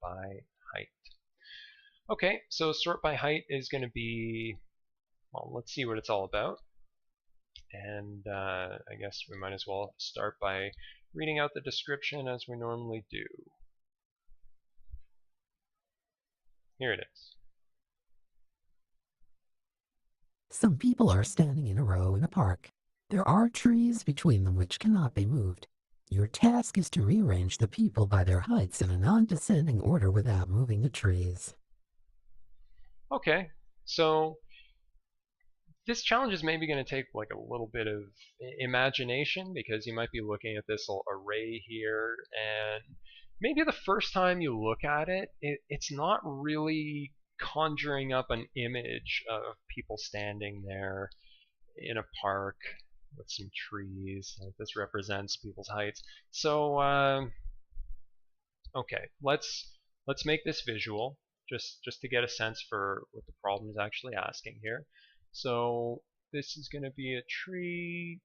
by height. Okay, so sort by height is going to be, well, let's see what it's all about. And I guess we might as well start by reading out the description as we normally do. Here it is. Some people are standing in a row in a park. There are trees between them which cannot be moved. Your task is to rearrange the people by their heights in a non-descending order without moving the trees. Okay, so this challenge is maybe going to take like a little bit of imagination, because you might be looking at this array here, and maybe the first time you look at it, it's not really conjuring up an image of people standing there in a park with some trees. This represents people's heights. So okay, let's make this visual just to get a sense for what the problem is actually asking here. So this is going to be a tree,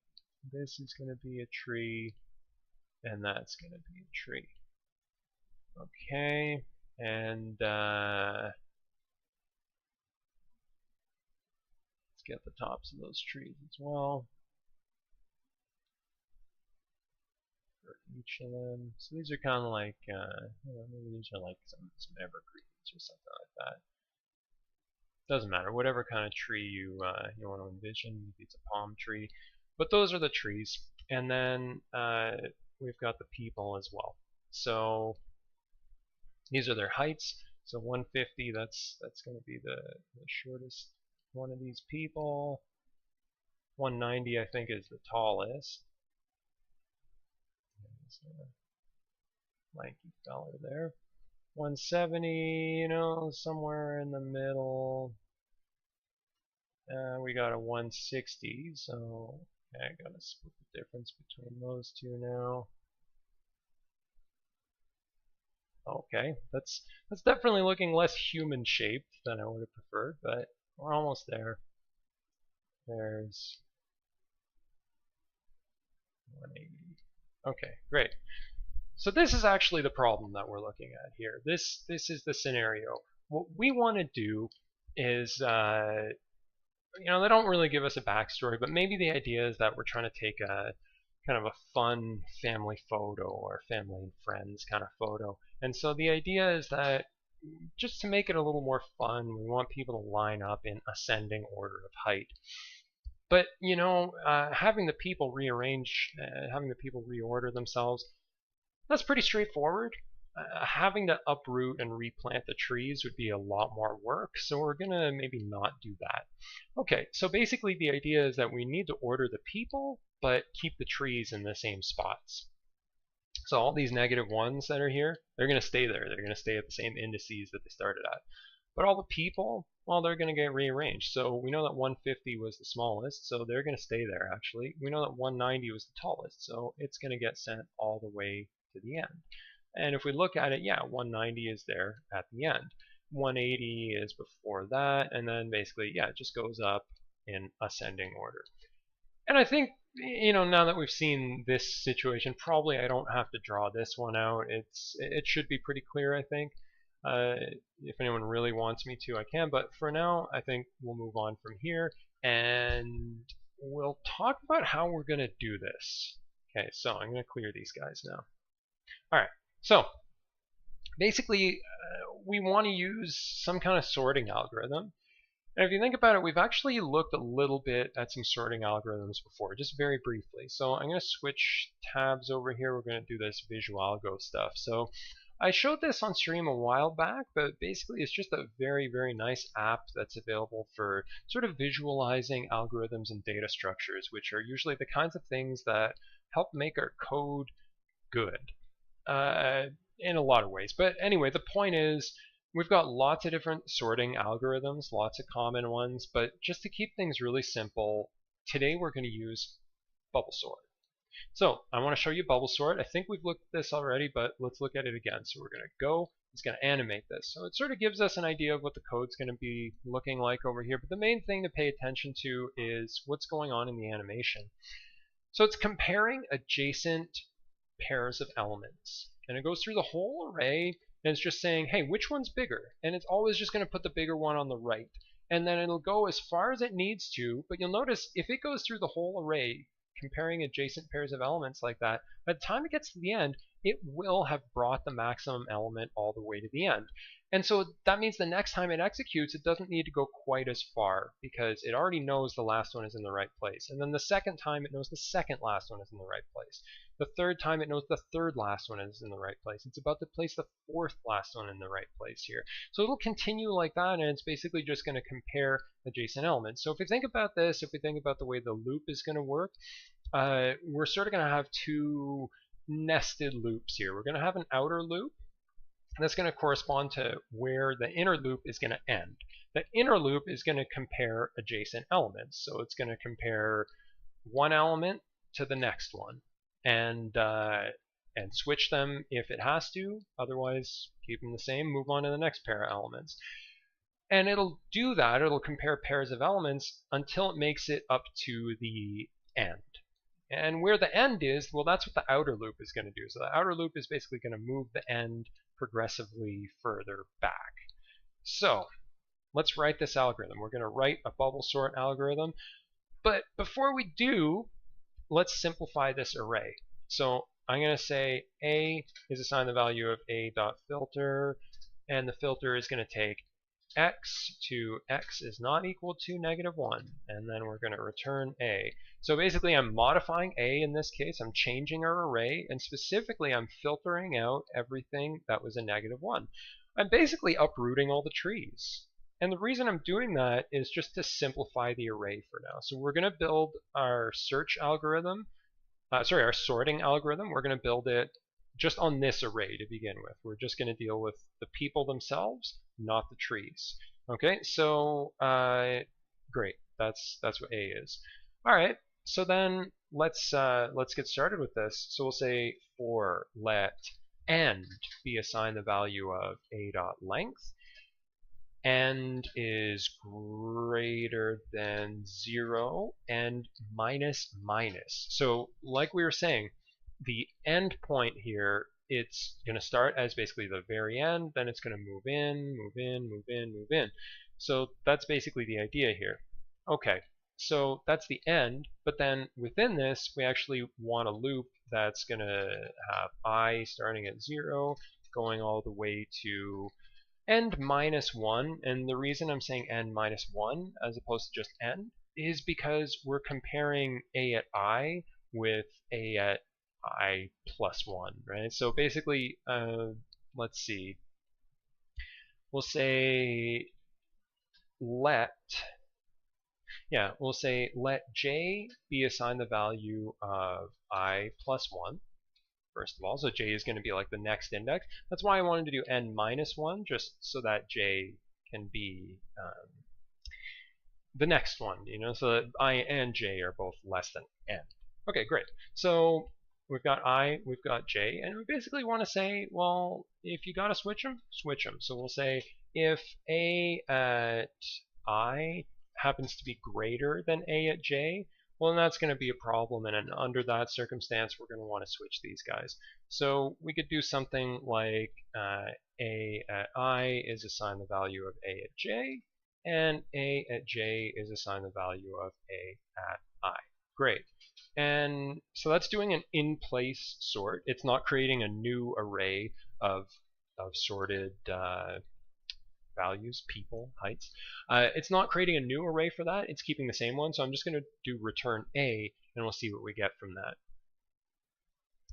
this is going to be a tree, and that's going to be a tree. Okay, and let's get the tops of those trees as well for each of them. So these are kind of like, maybe these are like some evergreens or something like that. Doesn't matter, whatever kind of tree you want to envision. Maybe it's a palm tree, but those are the trees. And then we've got the people as well. So these are their heights. So 150, that's going to be the shortest one of these people. 190, I think, is the tallest. There's a lanky fella there. 170, you know, somewhere in the middle. We got a 160, so okay, I gotta split the difference between those two now. Okay, that's definitely looking less human-shaped than I would have preferred, but we're almost there. There's 180. Okay, great. So this is actually the problem that we're looking at here. This is the scenario. What we want to do is, you know, they don't really give us a backstory, but maybe the idea is that we're trying to take a kind of a fun family photo or family and friends kind of photo. And so the idea is that just to make it a little more fun, we want people to line up in ascending order of height. But, you know, having the people rearrange, having the people reorder themselves, that's pretty straightforward. Having to uproot and replant the trees would be a lot more work, so we're going to maybe not do that. Okay, so basically the idea is that we need to order the people, but keep the trees in the same spots. So all these -1s that are here, they're going to stay there. They're going to stay at the same indices that they started at. But all the people, well, they're going to get rearranged. So we know that 150 was the smallest, so they're going to stay there, actually. We know that 190 was the tallest, so it's going to get sent all the way to the end. And if we look at it, yeah, 190 is there at the end. 180 is before that, and then basically, yeah, it just goes up in ascending order. And I think, you know, now that we've seen this situation, probably I don't have to draw this one out. It should be pretty clear, I think. If anyone really wants me to, I can, but for now, I think we'll move on from here, and we'll talk about how we're going to do this. Okay, so I'm going to clear these guys now. Alright, so basically, we want to use some kind of sorting algorithm. And if you think about it, we've actually looked a little bit at some sorting algorithms before, just very briefly. So I'm going to switch tabs over here. We're going to do this visual algo stuff. So I showed this on stream a while back, but basically it's just a very, very nice app that's available for sort of visualizing algorithms and data structures, which are usually the kinds of things that help make our code good in a lot of ways. But anyway, the point is, we've got lots of different sorting algorithms, lots of common ones, but just to keep things really simple, today we're going to use bubble sort. So I want to show you bubble sort. I think we've looked at this already, but let's look at it again. So we're going to go, it's going to animate this. So it sort of gives us an idea of what the code's going to be looking like over here, but the main thing to pay attention to is what's going on in the animation. So it's comparing adjacent pairs of elements. And it goes through the whole array And it's just saying, hey, which one's bigger? And it's always just going to put the bigger one on the right. And then it'll go as far as it needs to, but you'll notice if it goes through the whole array, comparing adjacent pairs of elements like that, by the time it gets to the end, it will have brought the maximum element all the way to the end. And so that means the next time it executes, it doesn't need to go quite as far because it already knows the last one is in the right place. And then the second time, it knows the second last one is in the right place. The third time, it knows the third last one is in the right place. It's about to place the fourth last one in the right place here. So it'll continue like that, and it's basically just going to compare adjacent elements. So if we think about this, if we think about the way the loop is going to work, we're sort of going to have two nested loops here. We're going to have an outer loop that's going to correspond to where the inner loop is going to end. The inner loop is going to compare adjacent elements. So it's going to compare one element to the next one and switch them if it has to. Otherwise, keep them the same, move on to the next pair of elements. And it'll do that. It'll compare pairs of elements until it makes it up to the end. And where the end is, well, that's what the outer loop is going to do. So the outer loop is basically going to move the end progressively further back. So let's write this algorithm. We're going to write a bubble sort algorithm. But before we do, let's simplify this array. So I'm going to say A is assigned the value of A.filter, and the filter is going to take x to x is not equal to -1, and then we're going to return A. So basically I'm modifying A in this case. I'm changing our array, and specifically I'm filtering out everything that was a -1. I'm basically uprooting all the trees. And the reason I'm doing that is just to simplify the array for now. So we're going to build our search algorithm, our sorting algorithm. We're going to build it just on this array to begin with. We're just going to deal with the people themselves, not the trees. Okay, so great. That's what A is. All right. So then let's get started with this. So we'll say for let end be assigned the value of A.length. End is greater than 0 and minus minus. So like we were saying, the end point here, it's going to start as basically the very end, then it's going to move in, move in, move in, move in. So that's basically the idea here. Okay, so that's the end, but then within this, we actually want a loop that's going to have I starting at 0, going all the way to end -1. And the reason I'm saying end -1 as opposed to just end is because we're comparing A at I with A at I plus 1, right? So basically, let's see. We'll say let j be assigned the value of I plus 1. First of all, so j is going to be like the next index. That's why I wanted to do n -1, just so that j can be the next one, so that I and j are both less than n. Okay, great. So we've got I, we've got j, and we basically want to say, well, if you got to switch them, switch them. So we'll say if A at I happens to be greater than A at j, well, then that's going to be a problem, and under that circumstance, we're going to want to switch these guys. So we could do something like A at I is assigned the value of A at j, and A at j is assigned the value of A at I. Great. And so that's doing an in-place sort. It's not creating a new array of sorted values, people, heights. It's not creating a new array for that. It's keeping the same one. So I'm just going to do return A, and we'll see what we get from that.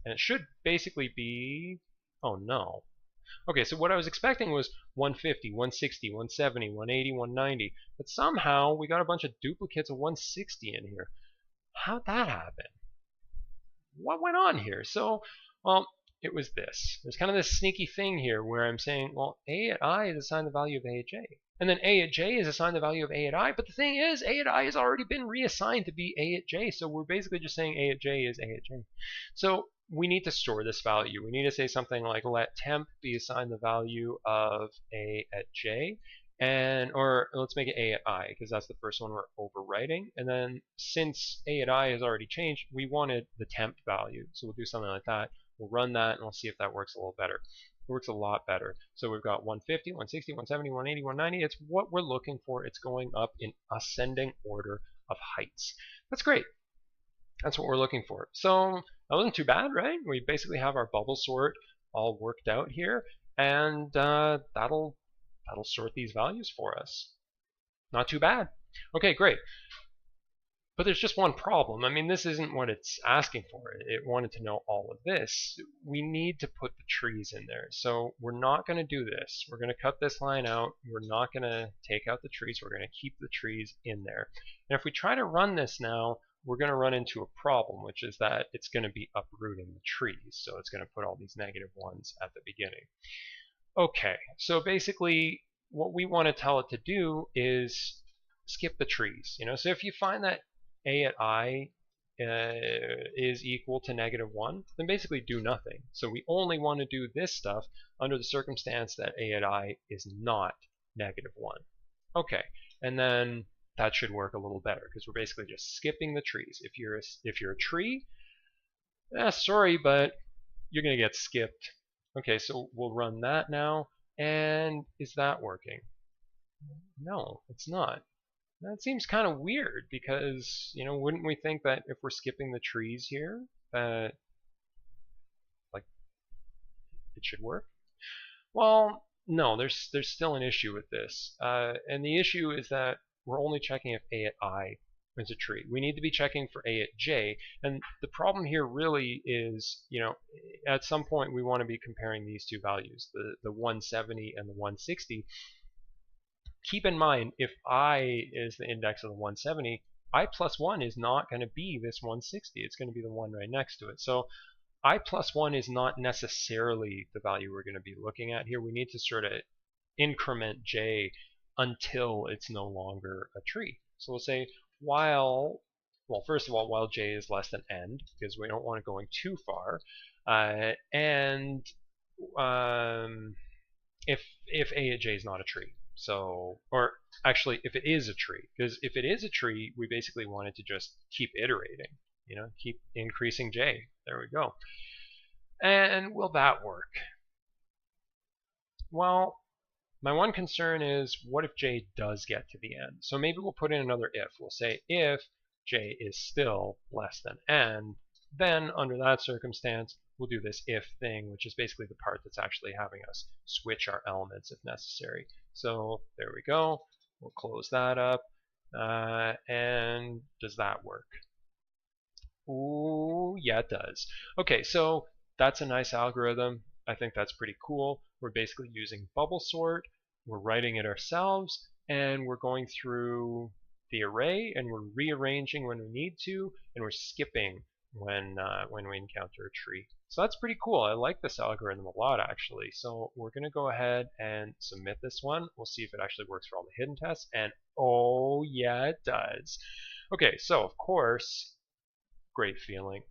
And it should basically be, oh no. Okay, so what I was expecting was 150, 160, 170, 180, 190. But somehow we got a bunch of duplicates of 160 in here. How'd that happen? What went on here? So, well, it was this. There's kind of this sneaky thing here where I'm saying, well, A at I is assigned the value of A at j. And then A at j is assigned the value of A at I. But the thing is, A at I has already been reassigned to be A at j. So we're basically just saying A at j is A at j. So we need to store this value. We need to say something like let temp be assigned the value of A at j. Or let's make it A at I, because that's the first one we're overwriting. And then since A at I has already changed, we wanted the temp value. So we'll do something like that. We'll run that, and we'll see if that works a little better. It works a lot better. So we've got 150, 160, 170, 180, 190. It's what we're looking for. It's going up in ascending order of heights. That's great. That's what we're looking for. So that wasn't too bad, right? We basically have our bubble sort all worked out here, and that'll sort these values for us. Not too bad. Okay, great. But there's just one problem. I mean, this isn't what it's asking for. It wanted to know all of this. We need to put the trees in there. So we're not going to do this. We're going to cut this line out. We're not going to take out the trees. We're going to keep the trees in there. And if we try to run this now, we're going to run into a problem, which is that it's going to be uprooting the trees. So it's going to put all these negative ones at the beginning. Okay, so basically what we want to tell it to do is skip the trees. So if you find that a at I is equal to -1, then basically do nothing. So we only want to do this stuff under the circumstance that a at I is not -1. Okay, and then that should work a little better because we're basically just skipping the trees. If you're a tree, sorry, but you're going to get skipped. Okay, so we'll run that now. And is that working? No, it's not. That seems kind of weird because, wouldn't we think that if we're skipping the trees here, that, like, it should work? Well, no, there's still an issue with this. And the issue is that we're only checking if a at I is a tree. We need to be checking for a at j. And the problem here really is, at some point we want to be comparing these two values, the 170 and the 160. Keep in mind, if I is the index of the 170, I plus 1 is not going to be this 160. It's going to be the one right next to it. So I plus 1 is not necessarily the value we're going to be looking at here. We need to sort of increment j until it's no longer a tree. So we'll say well, first of all, while j is less than n, because we don't want it going too far, and if a at j is not a tree. So, or actually, if it is a tree, because if it is a tree, we basically want it to just keep iterating, keep increasing j. There we go. And will that work? Well, my one concern is, what if j does get to the end? So maybe we'll put in another if. We'll say if j is still less than n, then under that circumstance, we'll do this if thing, which is basically the part that's actually having us switch our elements if necessary. So there we go. We'll close that up. And does that work? Ooh, yeah, it does. Okay, so that's a nice algorithm. I think that's pretty cool. We're basically using bubble sort. We're writing it ourselves, and we're going through the array, and we're rearranging when we need to, and we're skipping when we encounter a tree. So that's pretty cool. I like this algorithm a lot, actually. So we're going to go ahead and submit this one. We'll see if it actually works for all the hidden tests. And oh, yeah, it does. Okay, so of course, great feeling.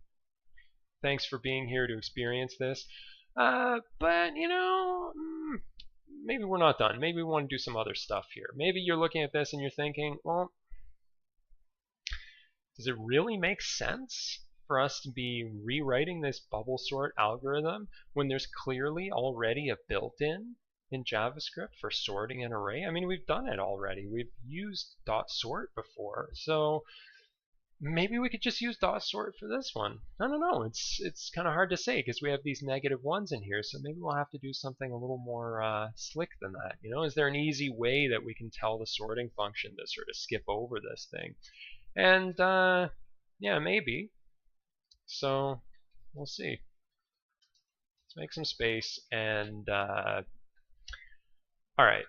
Thanks for being here to experience this. But, maybe we're not done. Maybe we want to do some other stuff here. Maybe you're looking at this and you're thinking, well, does it really make sense for us to be rewriting this bubble sort algorithm when there's clearly already a built-in in JavaScript for sorting an array? I mean, we've done it already. We've used .sort before. So maybe we could just use .sort for this one. I don't know. It's kind of hard to say because we have these -1s in here. So maybe we'll have to do something a little more slick than that. Is there an easy way that we can tell the sorting function to sort of skip over this thing? And yeah, maybe. So we'll see. Let's make some space and all right.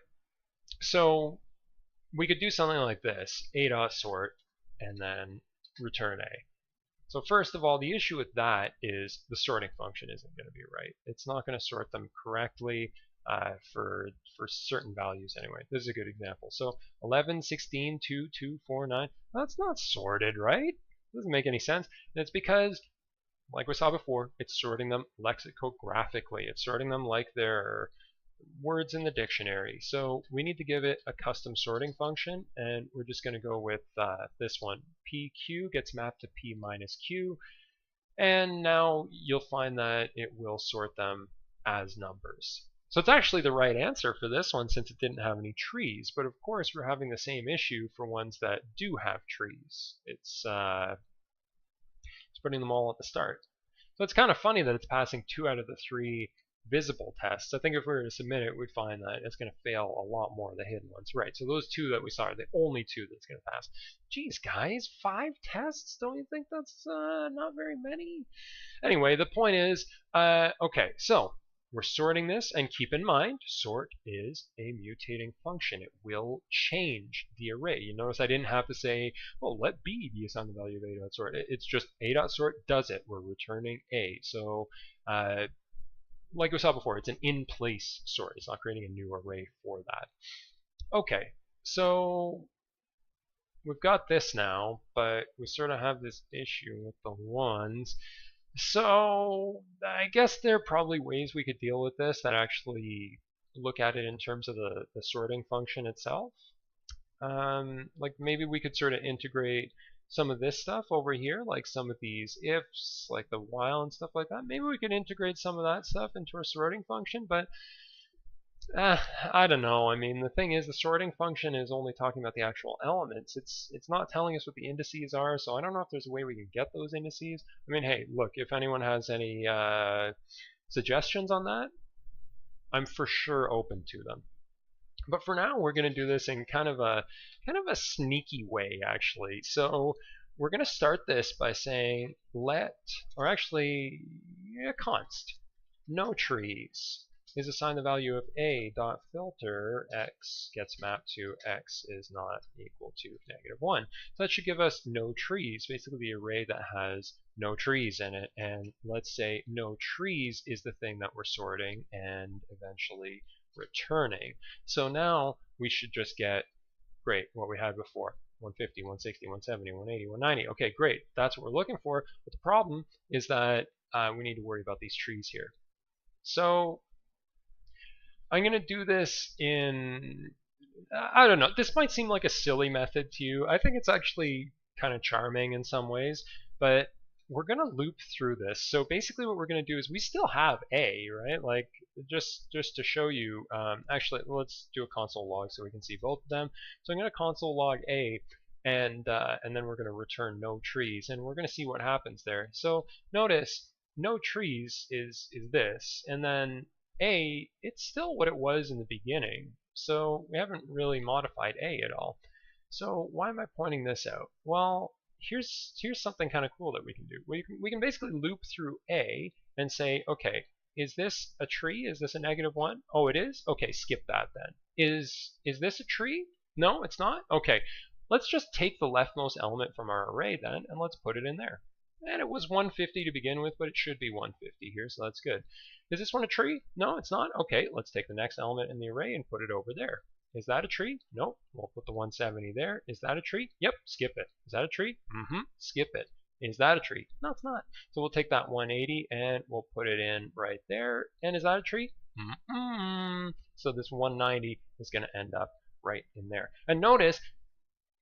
So we could do something like this: a.sort and then return a. So first of all, the issue with that is the sorting function isn't going to be right. It's not going to sort them correctly for certain values anyway. This is a good example. So 11, 16, 2, 2, 4, 9. That's not sorted, right? It doesn't make any sense. And it's because, like we saw before, it's sorting them lexicographically. It's sorting them like they're words in the dictionary. So we need to give it a custom sorting function, and we're just going to go with this one. PQ gets mapped to P minus Q, and now you'll find that it will sort them as numbers. So it's actually the right answer for this one since it didn't have any trees. But of course, we're having the same issue for ones that do have trees. It's putting them all at the start. So it's kind of funny that it's passing 2 out of the 3 visible tests. I think if we were to submit it, we'd find that it's going to fail a lot more of the hidden ones. Right, so those 2 that we saw are the only 2 that's going to pass. Geez, guys, 5 tests? Don't you think that's not very many? Anyway, the point is, okay, so we're sorting this, and keep in mind, sort is a mutating function. It will change the array. You notice I didn't have to say, well, let B be assigned the value of A.sort. It's just A.sort does it. We're returning A. So, like we saw before, it's an in-place sort. It's not creating a new array for that. Okay, so we've got this now, but we sort of have this issue with the ones. So I guess there are probably ways we could deal with this that actually look at it in terms of the sorting function itself. Like maybe we could sort of integrate some of this stuff over here, like some of these ifs, like the while and stuff like that. Maybe we could integrate some of that stuff into our sorting function, but I don't know. I mean, the thing is, the sorting function is only talking about the actual elements. It's not telling us what the indices are, so I don't know if there's a way we can get those indices. I mean, hey, look, if anyone has any suggestions on that, I'm for sure open to them. But for now, we're going to do this in kind of a sneaky way, actually. So we're going to start this by saying const, no trees is assigned the value of a.filter x gets mapped to x is not equal to -1. So that should give us no trees, basically the array that has no trees in it. And let's say no trees is the thing that we're sorting and eventually returning. So now we should just get, great, what we had before. 150, 160, 170, 180, 190. Okay, great. That's what we're looking for. But the problem is that we need to worry about these trees here. So I'm going to do this in, I don't know, this might seem like a silly method to you. I think it's actually kind of charming in some ways, but we're going to loop through this. So basically what we're going to do is we still have A, right? Like just to show you, actually let's do a console log so we can see both of them. So I'm going to console log A, and then we're going to return no trees, and we're going to see what happens there. So notice no trees is this, and then A, it's still what it was in the beginning. So we haven't really modified A at all. So why am I pointing this out? Well, here's something kind of cool that we can do. We can basically loop through A and say, okay, is this a tree? Is this a -1? Oh, it is? Okay, skip that then. Is this a tree? No, it's not? Okay, let's just take the leftmost element from our array then, and let's put it in there. And it was 150 to begin with, but it should be 150 here, so that's good. Is this one a tree? No, it's not. Okay, let's take the next element in the array and put it over there. Is that a tree? Nope. We'll put the 170 there. Is that a tree? Yep, skip it. Is that a tree? Skip it. Is that a tree? No, it's not. So we'll take that 180 and we'll put it in right there. And is that a tree? So this 190 is going to end up right in there. And notice,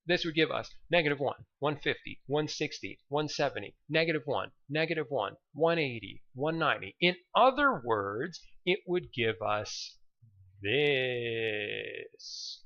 this would give us -1, 150, 160, 170, -1, -1, 180, 190. In other words, it would give us this,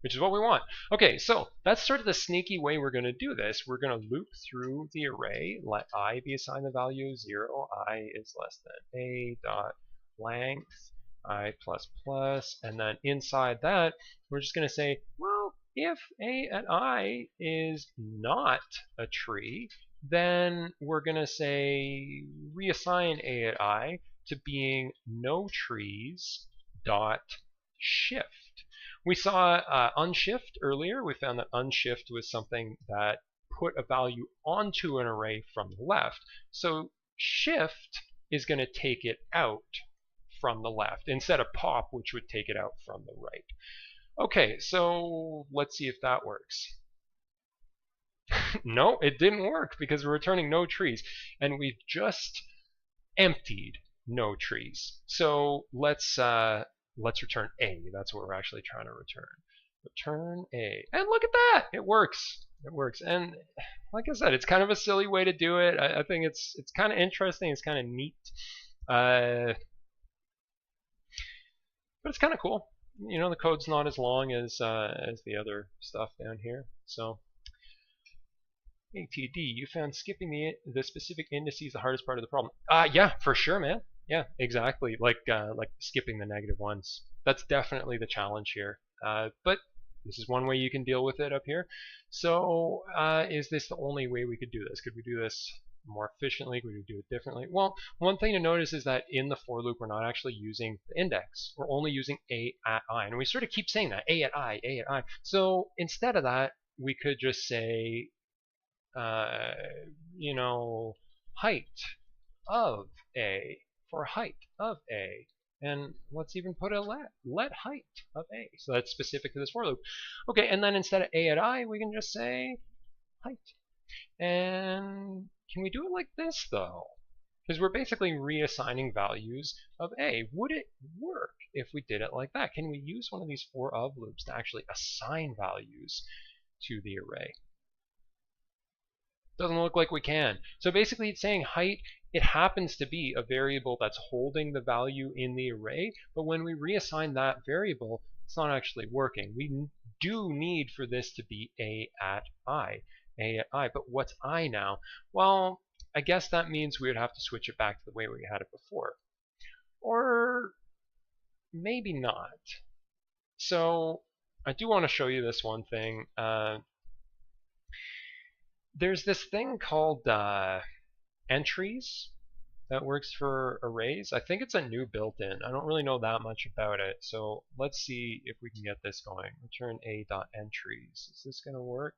which is what we want. Okay, so that's sort of the sneaky way we're going to do this. We're going to loop through the array, let I be assigned the value 0, I is less than a dot length, I plus plus, and then inside that, we're just going to say, well, if A at I is not a tree, then we're going to say reassign A at I to being no trees dot shift. We saw unshift earlier. We found that unshift was something that put a value onto an array from the left. So shift is going to take it out from the left instead of pop, which would take it out from the right. Okay, so let's see if that works. No, it didn't work because we're returning no trees, and we've just emptied no trees. So let's return A. That's what we're actually trying to return. Return A, and look at that! It works. It works. And like I said, it's kind of a silly way to do it. I think it's kind of interesting. It's kind of neat. but it's kind of cool. You know, the code's not as long as the other stuff down here. So ATD, you found skipping the specific indices the hardest part of the problem. Yeah, for sure, man. Yeah, exactly. Like skipping the negative ones. That's definitely the challenge here. But this is one way you can deal with it up here. So is this the only way we could do this? Could we do this more efficiently? Could we do it differently? Well, one thing to notice is that in the for loop, we're not actually using the index. We're only using a at I. And we sort of keep saying that, a at I, a at I. So instead of that, we could just say, you know, height of a, for height of a. And let's even put a let height of a. So that's specific to this for loop. Okay, and then instead of a at I, we can just say height. And can we do it like this, though? Because we're basically reassigning values of a. Would it work if we did it like that? Can we use one of these for of loops to actually assign values to the array? Doesn't look like we can. So basically it's saying height, it happens to be a variable that's holding the value in the array, but when we reassign that variable, it's not actually working. We do need for this to be a at I. A at I, but what's I now? Well, I guess that means we would have to switch it back to the way we had it before. Or maybe not. So I do want to show you this one thing. There's this thing called entries that works for arrays. I think it's a new built-in. I don't really know that much about it. So let's see if we can get this going. Return a.entries. Is this going to work?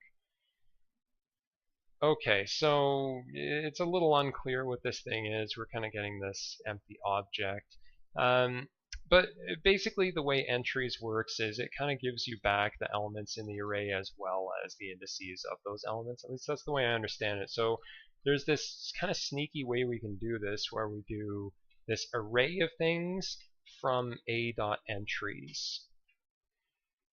Okay, so it's a little unclear what this thing is. We're kind of getting this empty object. But basically the way entries works is it kind of gives you back the elements in the array as well as the indices of those elements. At least that's the way I understand it. So there's this kind of sneaky way we can do this where we do this array of things from a.entries.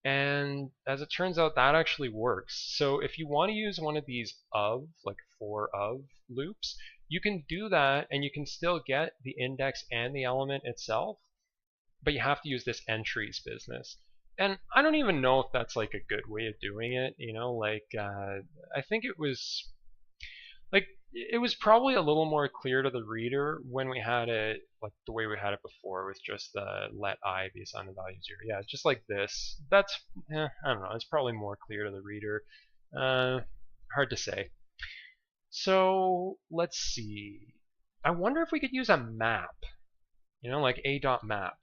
And as it turns out, that actually works. So if you want to use one of these of, like for of loops, you can do that and you can still get the index and the element itself, but you have to use this entries business. And I don't even know if that's like a good way of doing it, you know, like I think it was probably a little more clear to the reader when we had it like the way we had it before with just let I be assigned the value 0. Yeah, just like this. That's, I don't know, it's probably more clear to the reader. Hard to say. So let's see. I wonder if we could use a map, you know, like a.map.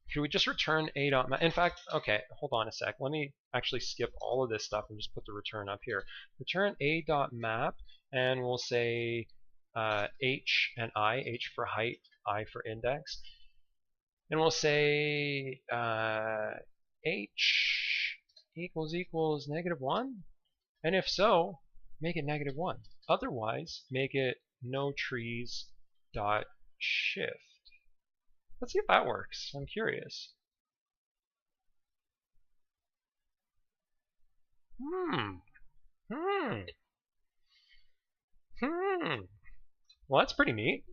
Should we just return a.map? In fact, okay, hold on a sec. Let me actually skip all of this stuff and just put the return up here. Return a.map, and we'll say h and I, h for height, I for index. And we'll say h equals -1. And if so, make it -1. Otherwise, make it no trees dot shift. Let's see if that works. I'm curious. Well, that's pretty neat.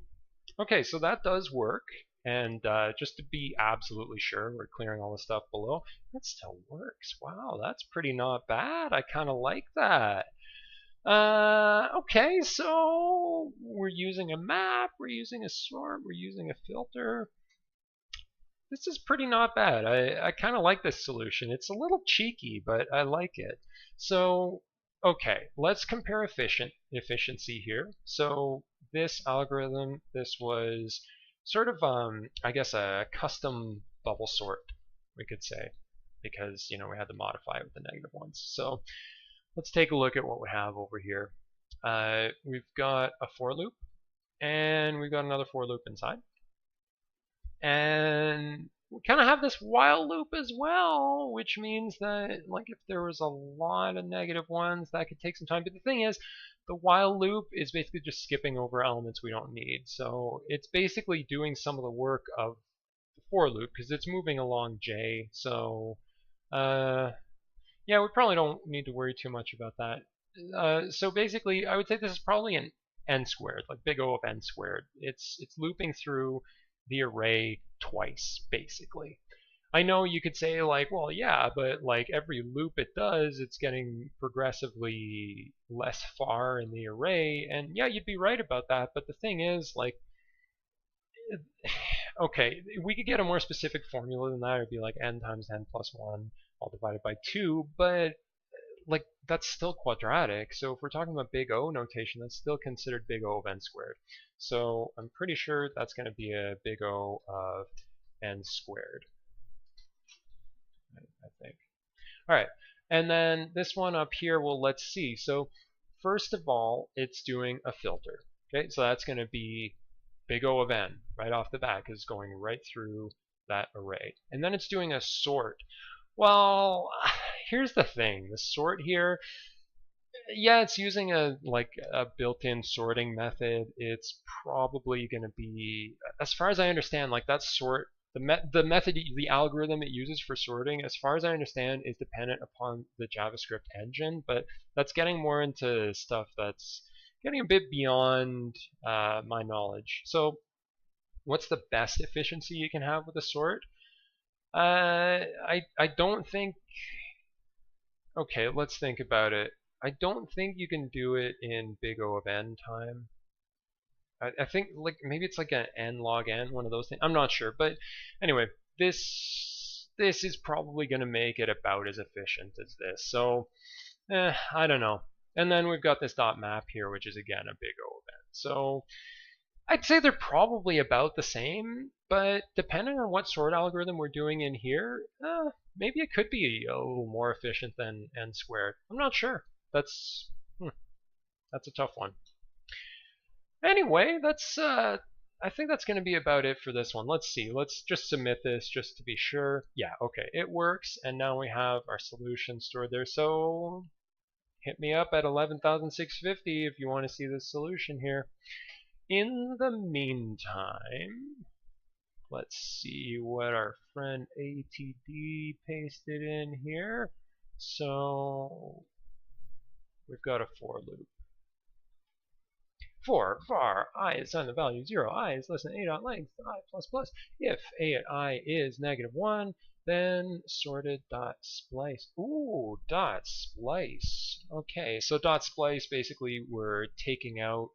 Okay, so that does work. And just to be absolutely sure, we're clearing all the stuff below. That still works. Wow, that's pretty not bad. I kind of like that. Okay, so we're using a map, we're using a sort, we're using a filter. This is pretty not bad. I kind of like this solution. It's a little cheeky, but I like it. So, okay, let's compare efficiency here. So this algorithm, this was sort of, I guess, a custom bubble sort, we could say, because, you know, we had to modify it with the negative ones. So let's take a look at what we have over here. We've got a for loop, and we've got another for loop inside. And we kind of have this while loop as well, which means that like if there was a lot of negative ones, that could take some time. But the thing is, the while loop is basically just skipping over elements we don't need. So it's basically doing some of the work of the for loop because it's moving along J. So yeah, we probably don't need to worry too much about that. So basically, I would say this is probably an n squared, like big O of n squared. It's looping through the array twice, basically. I know you could say like, well, yeah, but like every loop it does, it's getting progressively less far in the array, and yeah, you'd be right about that. But the thing is, like, okay, we could get a more specific formula than that. It'd be like n times n plus 1 all divided by 2, but like that's still quadratic. So if we're talking about big O notation, that's still considered big O of n squared. So I'm pretty sure that's going to be a big O of n squared, I think. All right, and then this one up here, well, let's see. So first of all, it's doing a filter. Okay, so that's going to be big O of n right off the bat, is going right through that array. And then it's doing a sort. Well, here's the thing. The sort here, yeah, it's using a built-in sorting method. It's probably going to be, as far as I understand, like that sort the method, the algorithm it uses for sorting, as far as I understand, is dependent upon the JavaScript engine. But that's getting more into stuff that's getting a bit beyond my knowledge. So, what's the best efficiency you can have with a sort? I don't think. Okay, let's think about it. I don't think you can do it in big O of n time. I think like maybe it's like an n log n, one of those things. I'm not sure, but anyway, this is probably going to make it about as efficient as this. So, I don't know. And then we've got this dot map here, which is again a big O of n. So I'd say they're probably about the same, but depending on what sort algorithm we're doing in here, maybe it could be a little more efficient than n squared. I'm not sure. That's a tough one. Anyway, I think that's going to be about it for this one. Let's see. Let's just submit this just to be sure. Yeah, okay, it works, and now we have our solution stored there. So hit me up at 11,650 if you want to see the solution here. In the meantime, let's see what our friend ATD pasted in here. So we've got a for loop. For var I is on the value 0, I is less than a dot length, I plus plus. If a at I is -1, then sorted dot splice. Ooh, dot splice. Okay, so dot splice, basically we're taking out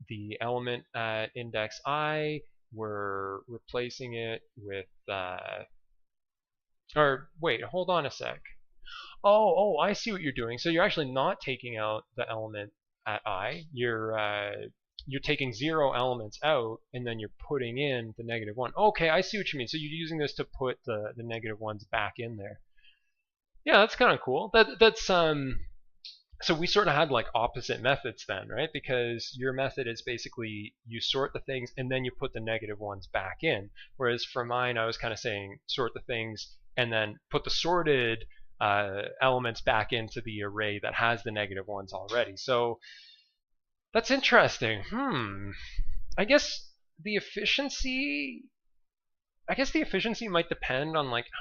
the element at index I, we're replacing it with, or wait, hold on a sec. Oh, I see what you're doing. So you're actually not taking out the element at I. You're taking 0 elements out, and then you're putting in the -1. Okay, I see what you mean. So you're using this to put the -1s back in there. Yeah, that's kind of cool. That's So we sort of had like opposite methods then, right? Because your method is basically you sort the things and then you put the -1s back in. Whereas for mine, I was kind of saying sort the things and then put the sorted elements back into the array that has the -1s already. So that's interesting. I guess the efficiency. I guess the efficiency might depend on like how